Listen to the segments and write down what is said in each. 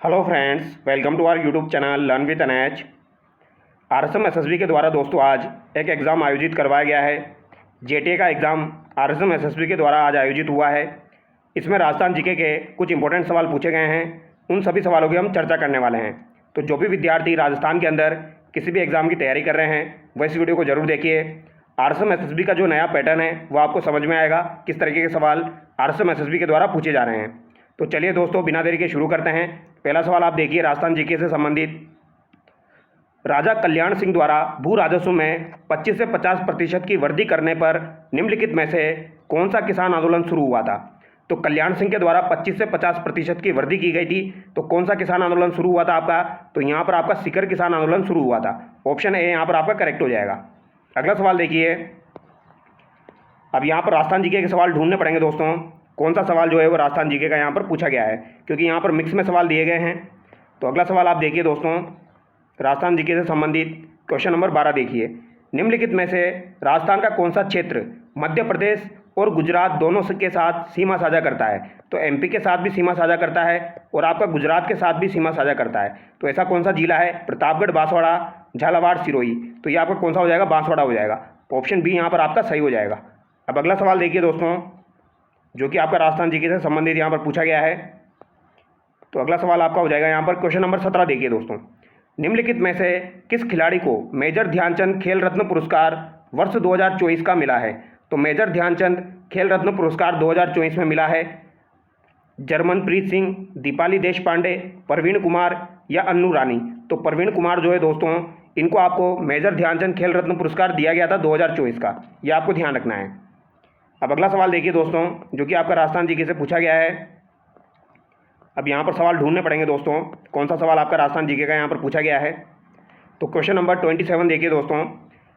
Hello friends, welcome to our YouTube channel learn with NH. RSM SSB के द्वारा दोस्तों आज एक एग्ज़ाम आयोजित करवाया गया है। जेटीए का एग्ज़ाम आरएसएम एसएसबी के द्वारा आज आयोजित हुआ है। इसमें राजस्थान जीके के कुछ इंपॉर्टेंट सवाल पूछे गए हैं। उन सभी सवालों की हम चर्चा करने वाले हैं। तो जो भी विद्यार्थी राजस्थान के अंदर किसी भी एग्ज़ाम की तैयारी कर रहे हैं वह इस वीडियो को ज़रूर देखिए। आरएसएम एसएसबी का जो नया पैटर्न है वो आपको समझ में आएगा, किस तरीके के सवाल आरएसएम एसएसबी के द्वारा पूछे जा रहे हैं। तो चलिए दोस्तों, बिना देरी के शुरू करते हैं। पहला सवाल आप देखिए, राजस्थान जीके से संबंधित। राजा कल्याण सिंह द्वारा भू राजस्व में 25 से 50% की वृद्धि करने पर निम्नलिखित में से कौन सा किसान आंदोलन शुरू हुआ था? तो कल्याण सिंह के द्वारा 25 से 50% की वृद्धि की गई थी। तो कौन सा किसान आंदोलन शुरू हुआ था आपका? तो यहाँ पर आपका सीकर किसान आंदोलन शुरू हुआ था। ऑप्शन ए यहाँ पर आपका करेक्ट हो जाएगा। अगला सवाल देखिए। अब यहाँ पर राजस्थान जीके के सवाल ढूंढने पड़ेंगे दोस्तों। कौन सा सवाल जो है वो राजस्थान जीके का यहाँ पर पूछा गया है, क्योंकि यहाँ पर मिक्स में सवाल दिए गए हैं। तो अगला सवाल आप देखिए दोस्तों, राजस्थान जीके से संबंधित क्वेश्चन नंबर 12 देखिए। निम्नलिखित में से राजस्थान का कौन सा क्षेत्र मध्य प्रदेश और गुजरात दोनों के साथ सीमा साझा करता है? तो एमपी के साथ भी सीमा साझा करता है और आपका गुजरात के साथ भी सीमा साझा करता है। तो ऐसा कौन सा जिला है? प्रतापगढ़, बांसवाड़ा, झालावाड़, सिरोही। तो ये आपका कौन सा हो जाएगा? बांसवाड़ा हो जाएगा। ऑप्शन बी यहाँ पर आपका सही हो जाएगा। अब अगला सवाल देखिए दोस्तों, जो कि आपका राजस्थान जीके से संबंधित यहाँ पर पूछा गया है। तो अगला सवाल आपका हो जाएगा यहाँ पर क्वेश्चन नंबर 17 देखिए दोस्तों। निम्नलिखित में से किस खिलाड़ी को मेजर ध्यानचंद खेल रत्न पुरस्कार वर्ष 2024 का मिला है? तो मेजर ध्यानचंद खेल रत्न पुरस्कार 2024 में मिला है जर्मनप्रीत सिंह, दीपाली देशपांडे, प्रवीण कुमार या अन्नू रानी। तो प्रवीण कुमार जो है दोस्तों, इनको आपको मेजर ध्यानचंद खेल रत्न पुरस्कार दिया गया था 2024 का, ये आपको ध्यान रखना है। अब अगला सवाल देखिए दोस्तों, जो कि आपका राजस्थान जीके से पूछा गया है। अब यहाँ पर सवाल ढूंढने पड़ेंगे दोस्तों, कौन सा सवाल आपका राजस्थान जीके का यहाँ पर पूछा गया है। तो क्वेश्चन नंबर 27 देखिए दोस्तों।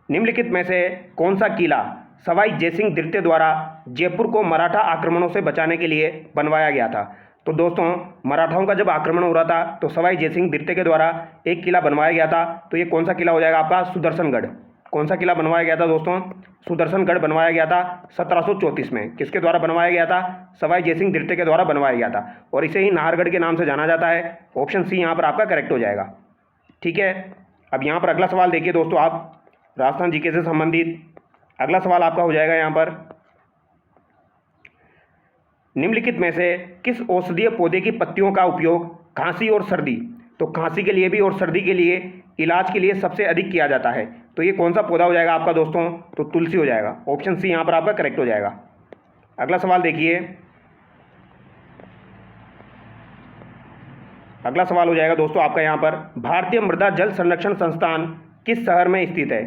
निम्नलिखित में से कौन सा किला सवाई जयसिंह द्वितीय द्वारा जयपुर को मराठा आक्रमणों से बचाने के लिए बनवाया गया था? तो दोस्तों, मराठाओं का जब आक्रमण हो रहा था तो सवाई जयसिंह द्वितीय के द्वारा एक किला बनवाया गया था। तो ये कौन सा किला हो जाएगा आपका? सुदर्शनगढ़। कौन सा किला बनवाया गया था दोस्तों? सुदर्शनगढ़ बनवाया गया था 1734 में। किसके द्वारा बनवाया गया था? सवाई जयसिंह द्वितीय के द्वारा बनवाया गया था, और इसे ही नाहरगढ़ के नाम से जाना जाता है। ऑप्शन सी यहाँ पर आपका करेक्ट हो जाएगा। ठीक है। अब यहाँ पर अगला सवाल देखिए दोस्तों, आप राजस्थान जीके से संबंधित अगला सवाल आपका हो जाएगा यहाँ पर, निम्नलिखित में से किस औषधीय पौधे की पत्तियों का उपयोग खांसी और सर्दी, तो खांसी के लिए भी और सर्दी के लिए इलाज के लिए सबसे अधिक किया जाता है? तो ये कौन सा पौधा हो जाएगा आपका दोस्तों? तो तुलसी हो जाएगा। ऑप्शन सी यहाँ पर आपका करेक्ट हो जाएगा। अगला सवाल देखिए। अगला सवाल हो जाएगा दोस्तों आपका यहाँ पर, भारतीय मृदा जल संरक्षण संस्थान किस शहर में स्थित है?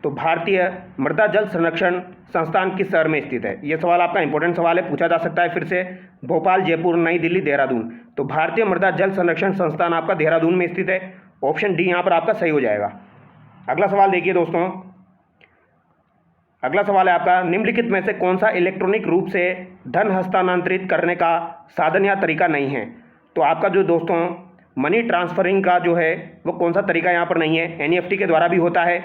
तो भारतीय मृदा जल संरक्षण संस्थान किस शहर में स्थित है? ये सवाल आपका इंपॉर्टेंट सवाल है, पूछा जा सकता है फिर से। भोपाल, जयपुर, नई दिल्ली, देहरादून। तो भारतीय मृदा जल संरक्षण संस्थान आपका देहरादून में स्थित है। ऑप्शन डी यहाँ पर आपका सही हो जाएगा। अगला सवाल देखिए दोस्तों। अगला सवाल है आपका, निम्नलिखित में से कौन सा इलेक्ट्रॉनिक रूप से धन हस्तांतरित करने का साधन या तरीका नहीं है? तो आपका जो दोस्तों मनी ट्रांसफरिंग का जो है वो कौन सा तरीका यहाँ पर नहीं है? एनईएफटी के द्वारा भी होता है,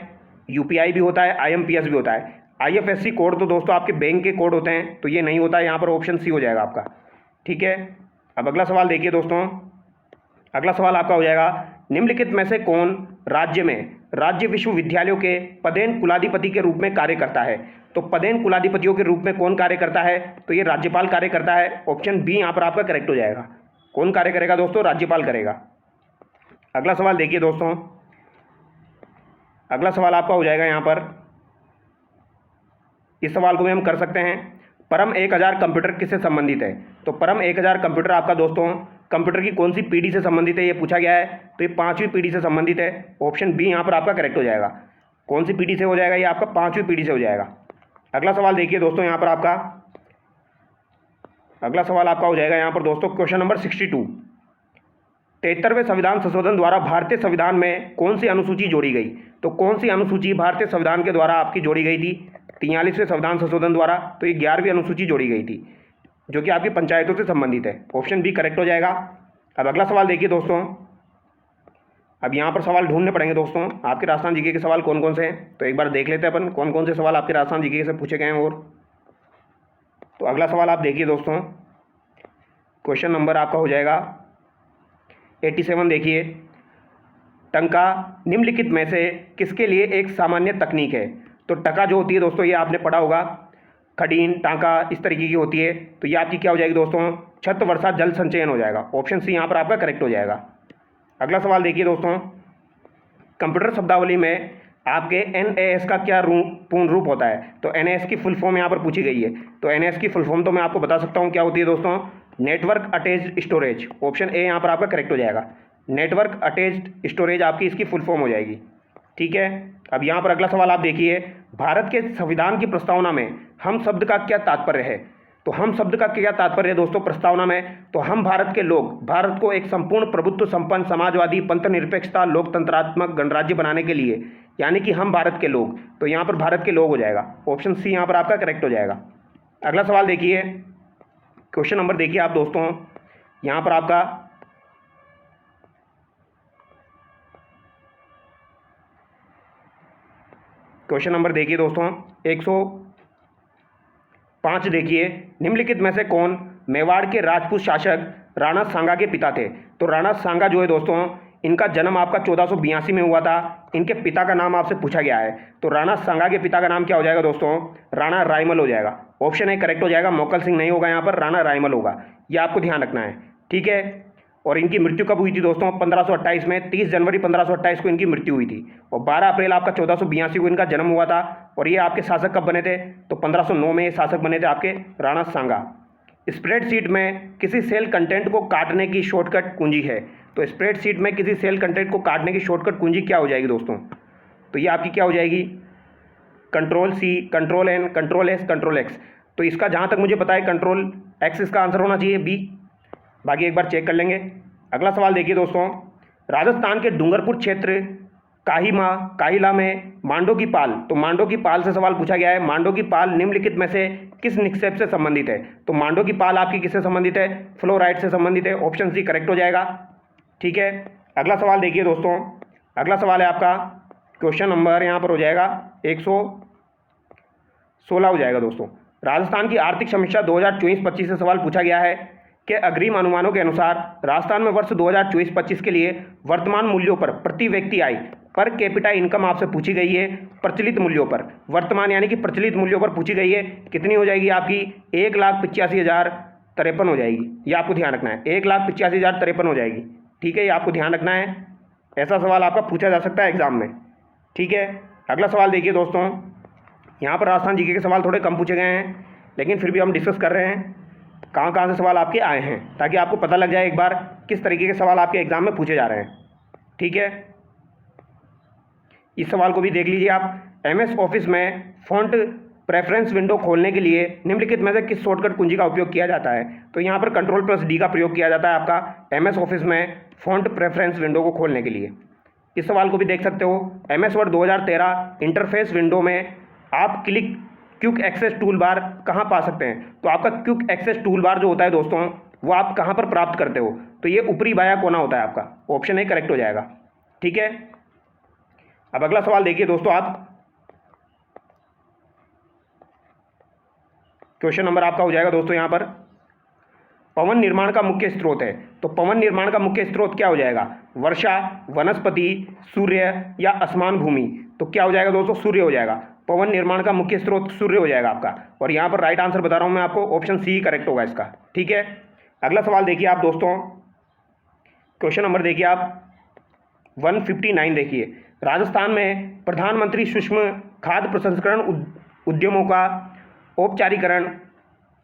यूपीआई भी होता है, आईएमपीएस भी होता है। आईएफएससी कोड तो दोस्तों आपके बैंक के कोड होते हैं, तो ये नहीं होता है। यहाँ पर ऑप्शन सी हो जाएगा आपका। ठीक है। अब अगला सवाल देखिए दोस्तों। अगला सवाल आपका हो जाएगा, निम्नलिखित में से कौन राज्य में राज्य विश्वविद्यालयों के पदेन कुलाधिपति के रूप में कार्य करता है? तो पदेन कुलाधिपतियों के रूप में कौन कार्य करता है? तो ये राज्यपाल कार्य करता है। ऑप्शन बी यहाँ पर आपका करेक्ट हो जाएगा। कौन कार्य करेगा दोस्तों? राज्यपाल करेगा। अगला सवाल देखिए दोस्तों। अगला सवाल आपका हो जाएगा यहाँ पर, इस सवाल को भी हम कर सकते हैं, परम 1000 कंप्यूटर किससे संबंधित है? तो परम 1000 कंप्यूटर आपका दोस्तों कंप्यूटर की कौन सी पीढ़ी से संबंधित है, ये पूछा गया है। तो ये 5वीं पीढ़ी से संबंधित है। ऑप्शन बी यहाँ पर आपका करेक्ट हो जाएगा। कौन सी पीढ़ी से हो जाएगा? ये आपका 5वीं पीढ़ी से हो जाएगा। अगला सवाल देखिए दोस्तों यहाँ पर आपका, अगला सवाल आपका हो जाएगा यहाँ पर दोस्तों क्वेश्चन नंबर 62। 73वें संविधान संशोधन द्वारा भारतीय संविधान में कौन सी अनुसूची जोड़ी गई? तो कौन सी अनुसूची भारतीय संविधान के द्वारा आपकी जोड़ी गई थी 43वें संविधान संशोधन द्वारा? तो ये 11वीं अनुसूची जोड़ी गई थी, जो कि आपकी पंचायतों से संबंधित है। ऑप्शन बी करेक्ट हो जाएगा। अब अगला सवाल देखिए दोस्तों। अब यहाँ पर सवाल ढूंढने पड़ेंगे दोस्तों, आपके राजस्थान जीके के सवाल कौन कौन से हैं। तो एक बार देख लेते हैं अपन कौन कौन से सवाल आपके राजस्थान जीके से पूछे गए हैं। और तो अगला सवाल आप देखिए दोस्तों, क्वेश्चन नंबर आपका हो जाएगा 87 देखिए, टंका निम्नलिखित में से किसके लिए एक सामान्य तकनीक है? तो टका जो होती है दोस्तों, ये आपने पढ़ा होगा, खडीन टांका इस तरीके की होती है। तो ये आपकी क्या हो जाएगी दोस्तों? छत वर्षा जल संचयन हो जाएगा। ऑप्शन सी यहाँ पर आपका करेक्ट हो जाएगा। अगला सवाल देखिए दोस्तों, कंप्यूटर शब्दावली में आपके NAS का क्या पूर्ण रूप होता है? तो NAS की फुल फॉर्म यहाँ पर पूछी गई है। तो NAS की फुल फॉर्म तो मैं आपको बता सकता हूँ क्या होती है दोस्तों, network attached storage. Option A यहाँ पर आपका करेक्ट हो जाएगा। नेटवर्क अटैच्ड स्टोरेज आपकी इसकी फुल फॉर्म हो जाएगी। ठीक है, अब यहाँ पर अगला सवाल आप देखिए, भारत के संविधान की प्रस्तावना में हम शब्द का क्या तात्पर्य है? तो हम शब्द का क्या तात्पर्य है दोस्तों प्रस्तावना में? तो हम भारत के लोग भारत को एक संपूर्ण प्रभुत्व संपन्न समाजवादी पंथ निरपेक्षता लोकतंत्रात्मक गणराज्य बनाने के लिए, यानी कि हम भारत के लोग, तो यहाँ पर भारत के लोग हो जाएगा। ऑप्शन सी यहाँ पर आपका करेक्ट हो जाएगा। अगला सवाल देखिए, क्वेश्चन नंबर देखिए आप दोस्तों, यहाँ पर आपका क्वेश्चन नंबर देखिए दोस्तों 105 देखिए, निम्नलिखित में से कौन मेवाड़ के राजपूत शासक राणा सांगा के पिता थे? तो राणा सांगा जो है दोस्तों, इनका जन्म आपका 1482 में हुआ था। इनके पिता का नाम आपसे पूछा गया है। तो राणा सांगा के पिता का नाम क्या हो जाएगा दोस्तों? राणा रायमल हो जाएगा। ऑप्शन ए करेक्ट हो जाएगा, मोकल सिंह नहीं होगा, यहाँ पर राणा रायमल होगा। ये आपको ध्यान रखना है। ठीक है, और इनकी मृत्यु कब हुई थी दोस्तों? 1528 में, 30 जनवरी 1528 को इनकी मृत्यु हुई थी। और 12 अप्रैल आपका 1482 को इनका जन्म हुआ था। और ये आपके शासक कब बने थे? तो 1509 में ये शासक बने थे आपके राणा सांगा। स्प्रेडशीट में किसी सेल कंटेंट को काटने की शॉर्टकट कुंजी है? तो स्प्रेडशीट में किसी सेल कंटेंट को काटने की शॉर्टकट कुंजी क्या हो जाएगी दोस्तों? तो ये आपकी क्या हो जाएगी? Control C, control N, control S, control X. तो इसका जहाँ तक मुझे पता है कंट्रोल एक्स इसका आंसर होना चाहिए, बी। बाकी एक बार चेक कर लेंगे। अगला सवाल देखिए दोस्तों, राजस्थान के डूंगरपुर क्षेत्र काहिला में मांडो की पाल, तो मांडो की पाल से सवाल पूछा गया है। मांडो की पाल निम्नलिखित में से किस निक्षेप से संबंधित है? तो मांडो की पाल आपकी किससे संबंधित है? फ्लोराइड से संबंधित है। ऑप्शन सी करेक्ट हो जाएगा। ठीक है, अगला सवाल देखिए दोस्तों, अगला सवाल है आपका क्वेश्चन नंबर यहाँ पर हो जाएगा 116 हो जाएगा दोस्तों। राजस्थान की आर्थिक समीक्षा 2024-25 से सवाल पूछा गया है कि अग्रिम अनुमानों के अनुसार राजस्थान में वर्ष 2024-25 के लिए वर्तमान मूल्यों पर प्रति व्यक्ति आय पर कैपिटा इनकम आपसे पूछी गई है। प्रचलित मूल्यों पर, वर्तमान यानी कि प्रचलित मूल्यों पर पूछी गई है। कितनी हो जाएगी आपकी? 1,85,053 हो जाएगी। ये आपको ध्यान रखना है, 1,85,053 हो जाएगी। ठीक है, ये आपको ध्यान रखना है। ऐसा सवाल आपका पूछा जा सकता है एग्जाम में। ठीक है, अगला सवाल देखिए दोस्तों, यहाँ पर राजस्थान जीके के सवाल थोड़े कम पूछे गए हैं, लेकिन फिर भी हम डिस्कस कर रहे हैं कहाँ कहाँ से सवाल आपके आए हैं, ताकि आपको पता लग जाए एक बार किस तरीके के सवाल आपके एग्जाम में पूछे जा रहे हैं। ठीक है, इस सवाल को भी देख लीजिए आप। MS ऑफिस में फ़ॉन्ट प्रेफरेंस विंडो खोलने के लिए निम्नलिखित में से किस शॉर्टकट कुंजी का उपयोग किया जाता है? तो यहाँ पर Ctrl+D का प्रयोग किया जाता है आपका MS ऑफिस में फ़ॉन्ट प्रेफरेंस विंडो को खोलने के लिए। इस सवाल को भी देख सकते हो। MS वर्ड 2013 इंटरफेस विंडो में आप क्विक एक्सेस टूल बार कहाँ पा सकते हैं? तो आपका क्विक एक्सेस टूल बार जो होता है दोस्तों, वो आप कहाँ पर प्राप्त करते हो? तो ये ऊपरी बायां कोना होता है आपका। ऑप्शन ए करेक्ट हो जाएगा। ठीक है, अब अगला सवाल देखिए दोस्तों आप, क्वेश्चन नंबर आपका हो जाएगा दोस्तों यहाँ पर, पवन निर्माण का मुख्य स्रोत है। तो पवन निर्माण का मुख्य स्रोत क्या हो जाएगा? वर्षा, वनस्पति, सूर्य या आसमान भूमि? तो क्या हो जाएगा दोस्तों? सूर्य हो जाएगा। पवन निर्माण का मुख्य स्रोत सूर्य हो जाएगा आपका। और यहाँ पर राइट आंसर बता रहा हूँ मैं आपको, ऑप्शन सी करेक्ट होगा इसका। ठीक है, अगला सवाल देखिए आप दोस्तों, क्वेश्चन नंबर देखिए आप 159 देखिए, राजस्थान में प्रधानमंत्री सूक्ष्म खाद्य प्रसंस्करण उद्यमों का औपचारिकरण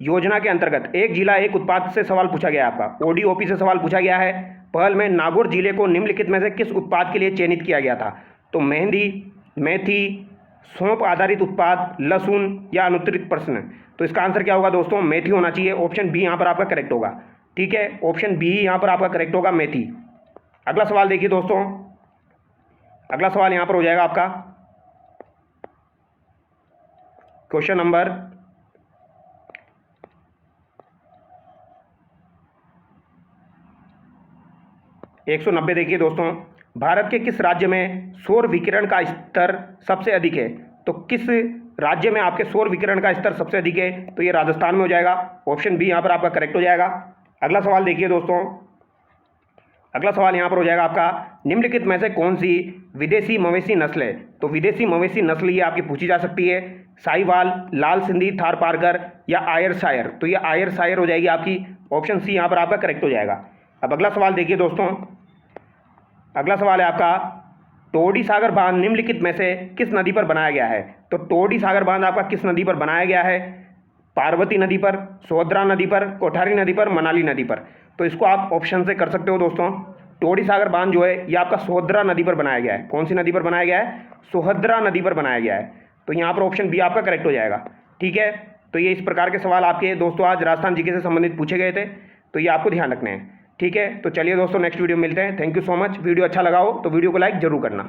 योजना के अंतर्गत एक जिला एक उत्पाद से सवाल पूछा गया है आपका। ODOP से सवाल पूछा गया है। पहल में नागौर जिले को निम्नलिखित में से किस उत्पाद के लिए चयनित किया गया था? तो मेहंदी, मेथी, सौंफ आधारित उत्पाद, लहसुन या अनुत्तरित प्रश्न? तो इसका आंसर क्या होगा दोस्तों? मेथी होना चाहिए। ऑप्शन बी यहाँ पर आपका करेक्ट होगा। ठीक है, ऑप्शन बी यहाँ पर आपका करेक्ट होगा, मेथी। अगला सवाल देखिए दोस्तों, अगला सवाल यहाँ पर हो जाएगा आपका क्वेश्चन नंबर 190 देखिए दोस्तों, भारत के किस राज्य में सौर विकिरण का स्तर सबसे अधिक है? तो किस राज्य में आपके सौर विकिरण का स्तर सबसे अधिक है? तो ये राजस्थान में हो जाएगा। ऑप्शन बी यहाँ पर आपका करेक्ट हो जाएगा। अगला सवाल देखिए दोस्तों, अगला सवाल यहाँ पर हो जाएगा आपका, निम्नलिखित में से कौन सी विदेशी मवेशी नस्ल है? तो विदेशी मवेशी नस्ल ये आपकी पूछी जा सकती है, साहिवाल, लाल सिंधी, थारपारकर या आयरशायर। तो ये आयरशायर हो जाएगी आपकी, ऑप्शन सी यहाँ पर आपका करेक्ट हो जाएगा। अब अगला सवाल देखिए दोस्तों, अगला सवाल है आपका, टोडी सागर बांध निम्नलिखित में से किस नदी पर बनाया गया है? तो टोडी सागर बांध आपका किस नदी पर बनाया गया है? पार्वती नदी पर, सोहद्रा नदी पर, कोठारी नदी पर, मनाली नदी पर। तो इसको आप ऑप्शन से कर सकते हो दोस्तों। टोडी सागर बांध जो है ये आपका सोहद्रा नदी पर बनाया गया है। कौन सी नदी पर बनाया गया है? सोहद्रा नदी पर बनाया गया है। तो यहाँ पर ऑप्शन बी आपका करेक्ट हो जाएगा। ठीक है, तो ये इस प्रकार के सवाल आपके दोस्तों आज राजस्थान जीके से संबंधित पूछे गए थे, तो ये आपको ध्यान रखने हैं। ठीक है, तो चलिए दोस्तों नेक्स्ट वीडियो मिलते हैं। Thank you so much. Video अच्छा लगा हो तो वीडियो को लाइक जरूर करना।